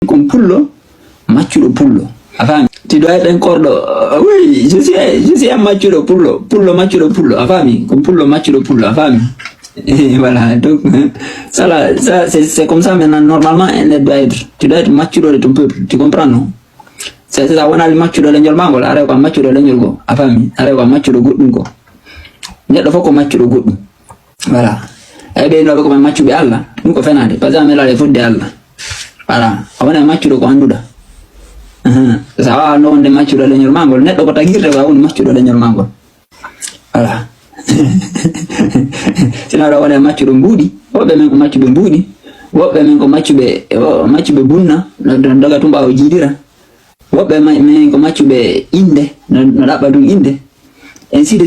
Comme pullo, machulo pullo. Afami, tu dois être un cordo. Oui, je suis un machulo pullo. Pullo, machulo pullo. Afami, comme pullo, machulo pullo. Afami. Et voilà, donc, ça, là, ça c'est comme ça maintenant. Normalement, elle doit être. Tu dois être machulo de ton peuple. Tu comprends, non? C'est ça, on a le machulo de l'enjolmango. Arrête quoi, machulo de l'enjolgo. Afami, arrête quoi, machulo goudungo. N'y a pas quoi machulo goudun. Voilà. Eh bien, nous avons machulo Allah. Nous, qu'on fait nada. Pas ça, mais là, les fautes de Allah. Voilà, on a machulo ko anduda. Sawa no onde machulo le nyor mangol neddo ko tagirde wa on machulo le nyor mangol. Voilà. Sina do wona machulo mbudi, wobe men ko machulo mbudi, wobe men ko machube bunna no daga tumba o jidira. Wobe men ko machube inde no daba dum inde. Ainsi de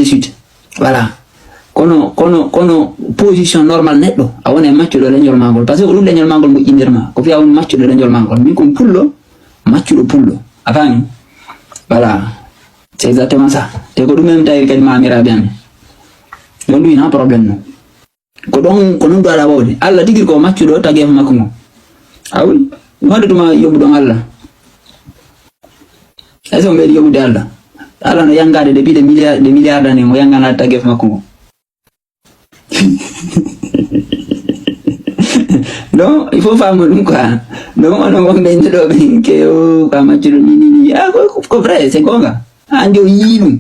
suite. Voilà. Kono position normal netto awone machulo le nyor mangol parce que lu le nyor mangol mo indirma ko fi awon machulo le nyor mangol min ko pullo machulo pullo afami voilà c'est exactement ça te ko dum même tay kadi mamira bien don du ina problème no ko don ko non do ala wodi alla digir ko machulo tagef makko mo awi wonde duma yobu don alla eso mbedi yobu alla alla no yangade de milliards d'années mo yangana tagef makko mo. Non, il faut faire mon quoi. Non, on va mettre le que pas machulo ni. Ah, quoi vrai, c'est quoi là? Ah, ndio yilu.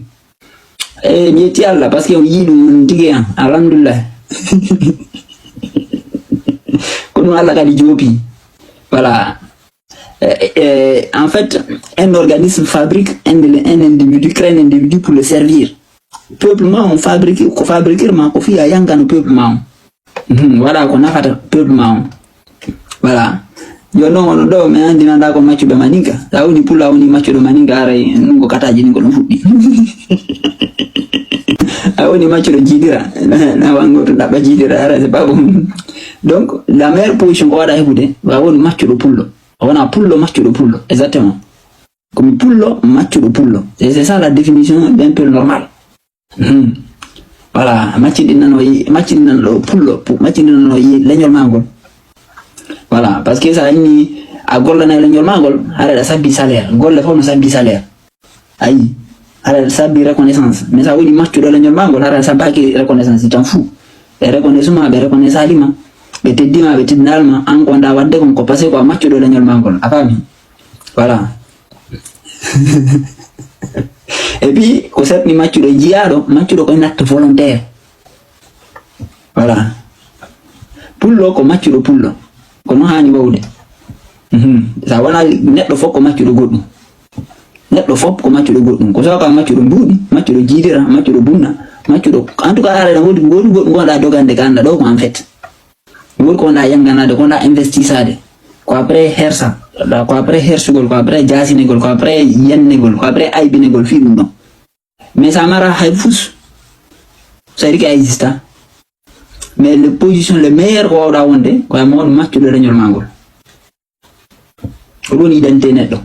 Mieti Allah parce que yilu ndige alhamdulillah. Kono Allah kali jopi. Voilà. En fait, un organisme fabrique un individu, crée un individu pour le servir. Peuplement on fabrique ma kofi ya yanga no peuplement. Voilà qu'on a fait peuplement. Voilà. Yo no do me andi nanda ko machube maninga. Au ni pula au ni machudo maninga are ngo kataji ngo no fudi. Au ni machudo jidira na wango to daba jidira are sababu. Donc la meilleure position ko wada hebude wa woni machudo pullo. Wana pullo machudo pullo exactement. Comme pullo machudo pullo. C'est ça la définition d'un peu normal. Voilà, machinino pullo, machinino leñol mangol. Voilà, parce que ça ni a golla na leñol mangol, ara da sabbi salaire, golle fo no sabbi salaire. Ayi, ara da sabbi reconnaissance. Mais ça oui machu do leñol mangol, ara da sabaki reconnaissance, tu t'en fous. Et reconnaissance be reconnaissance alima, be teddima be tinnalma an ko nda wadde ko passé ko machu do leñol mangol. Afami. Voilà. Et puis, au set ni machulo jiado, machulo ko un acte volontaire. Voilà. Pullo ko machulo pullo. Kono hani bawde. Sa wana neddo fokko machulo goddum. Neddo fokko machulo goddum. Ko so ka machulo mbudi, machulo jidira, machulo bunna, machulo en tout cas ara wodi goddum gonda dogande ganda do ko en fait. Wodi ko nda yanganade ko nda investissade. Ko après hersa. Ko après hersugol ko après jasinegol ko après yennegol ko après aybinegol fi dum. Mais ça m'a haifus. Ça dit qu'il existe. Mais la position le meilleur ko da wonde ko am won match de reñol mangol. Ko ni identité netto.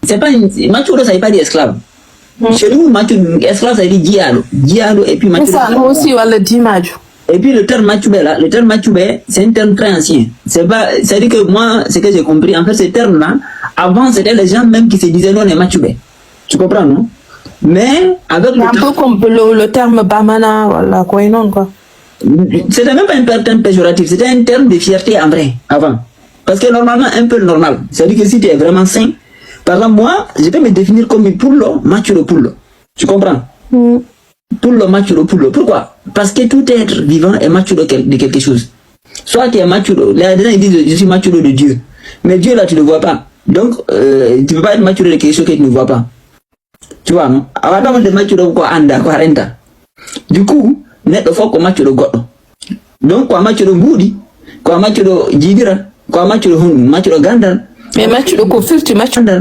C'est pas match ça n'est pas des esclaves. Chez nous match esclave ça dit dialo. Dialo et puis match. Ça aussi wala dimaju. Et puis le terme machube là, le terme machube, c'est un terme très ancien. C'est pas, ça dit que moi, ce que j'ai compris, en fait, ce terme là, avant c'était les gens même qui se disaient non, les machube. Tu comprends, non? Mais avec un peu comme le terme bamana, voilà, quoi, non, quoi. C'était même pas un terme péjoratif, c'était un terme de fierté en vrai, avant. Parce que normalement, un peu normal. C'est-à-dire que si tu es vraiment sain, par exemple, moi, je peux me définir comme pullo, machulo pullo. Tu comprends? Pullo, machulo pullo. Pourquoi? Parce que tout être vivant est machulo de quelque chose. Soit tu es machulo, les gens ils disent je suis machulo de Dieu. Mais Dieu là, tu ne le vois pas. Donc, tu ne peux pas être machulo de quelque chose que tu ne vois pas. Tu vois, non? Avant de machulo quoi anda, quoi renta. Du coup, net faut qu'on machulo godo. Donc, quoi machulo mbudi, quoi machulo jidira, quoi machulo hun, machulo gandal. Mais machulo kofir, tu machulo.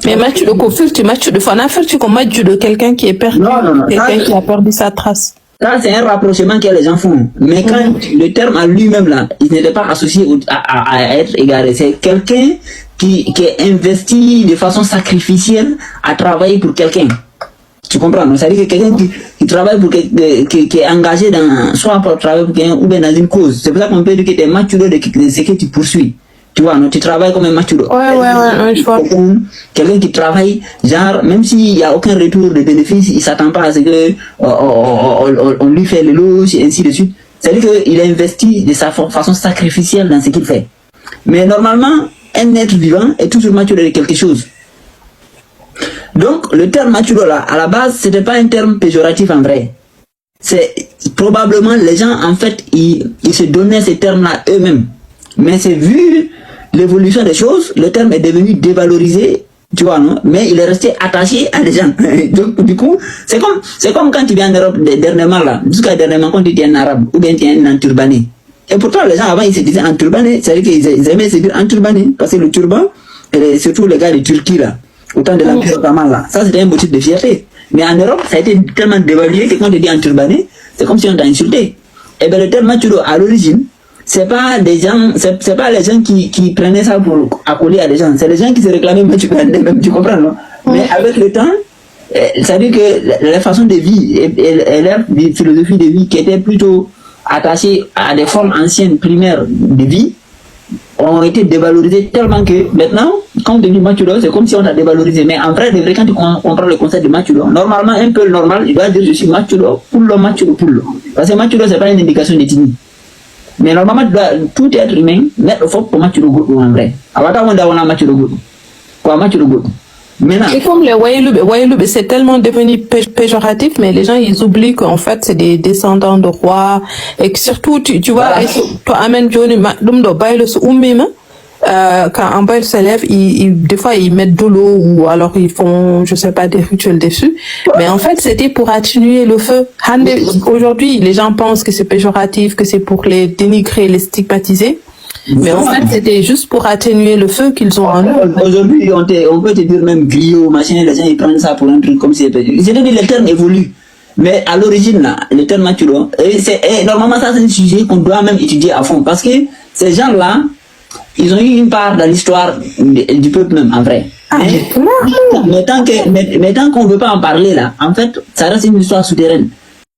Mais machulo kofir, tu machulo. Faut en faire tu comme machulo quelqu'un qui est perdu. Non. Quelqu'un qui a perdu sa trace. Ça, c'est un rapprochement que les gens font. Mais quand le terme à lui-même, là, il n'était pas associé à être égaré. C'est quelqu'un qui est investi de façon sacrificielle à travailler pour quelqu'un. Tu comprends, non? C'est-à-dire que quelqu'un qui travaille pour qui est engagé dans, soit pour travailler pour quelqu'un ou bien dans une cause. C'est pour ça qu'on peut dire que tu es mature de ce que tu poursuis. Tu vois, non? Tu travailles comme un mature. Ouais, je vois. Quelqu'un qui travaille, genre, même s'il n'y a aucun retour de bénéfice, il s'attend pas à ce que on lui fait l'éloge et ainsi de suite. C'est-à-dire qu'il investit de sa façon sacrificielle dans ce qu'il fait. Mais normalement, un être vivant est toujours mature de quelque chose. Donc, le terme mature là, à la base, c'était pas un terme péjoratif en vrai. C'est probablement les gens, en fait, ils se donnaient ces termes-là eux-mêmes. Mais c'est vu l'évolution des choses, le terme est devenu dévalorisé, tu vois, non? Mais il est resté attaché à des gens. Donc, du coup, c'est comme quand tu viens en Europe dernièrement là, jusqu'à dernièrement quand tu es un arabe, ou bien tu es un turbané. Et pourtant, les gens avant, ils se disaient en turbané, c'est-à-dire qu'ils aimaient se dire en turbané, parce que le turban, et surtout les gars de Turquie là, au temps de l'Empire ottoman là, ça c'était un motif de fierté. Mais en Europe, ça a été tellement dévalué que quand on te dit en turbané, c'est comme si on t'a insulté. Et bien le terme machudo, à l'origine, c'est pas des gens, c'est pas les gens qui prenaient ça pour accoler à des gens, c'est les gens qui se réclamaient machudo même, tu comprends, non? Mais avec le temps, ça veut dire que la façon de vie et leur philosophie de vie qui était plutôt attachée à des formes anciennes primaires de vie, ont été dévalorisés tellement que maintenant, quand on dit machudo, c'est comme si on t'a dévalorisé. Mais en vrai, quand tu comprends le concept de machudo, normalement, un peu normal, il doit dire je suis machudo, pullo, machudo, pullo. Parce que machudo, c'est pas une indication d'ethnie. Mais normalement, tout être humain, mettre le focus pour machudo en vrai. Alors, on a machudo. Quoi, machudo. Maintenant, et comme les Wayloub, c'est tellement devenu péjoratif, mais les gens, ils oublient qu'en fait, c'est des descendants de rois, et que surtout, tu vois, toi, Amen Johnny, quand un bail s'élève, des fois, ils mettent de l'eau, ou alors ils font, je sais pas, des rituels dessus. Mais en fait, c'était pour atténuer le feu. Aujourd'hui, les gens pensent que c'est péjoratif, que c'est pour les dénigrer, les stigmatiser. Mais en fait, c'était juste pour atténuer le feu qu'ils ont en eux. Aujourd'hui, on peut te dire même griot, machin, les gens ils prennent ça pour un truc comme si c'était... C'est-à-dire que le terme évolue. Mais à l'origine, là, le terme machudo, normalement, ça c'est un sujet qu'on doit même étudier à fond. Parce que ces gens-là, ils ont eu une part dans l'histoire du peuple même, en vrai. Mais tant qu'on ne veut pas en parler, là, en fait, ça reste une histoire souterraine.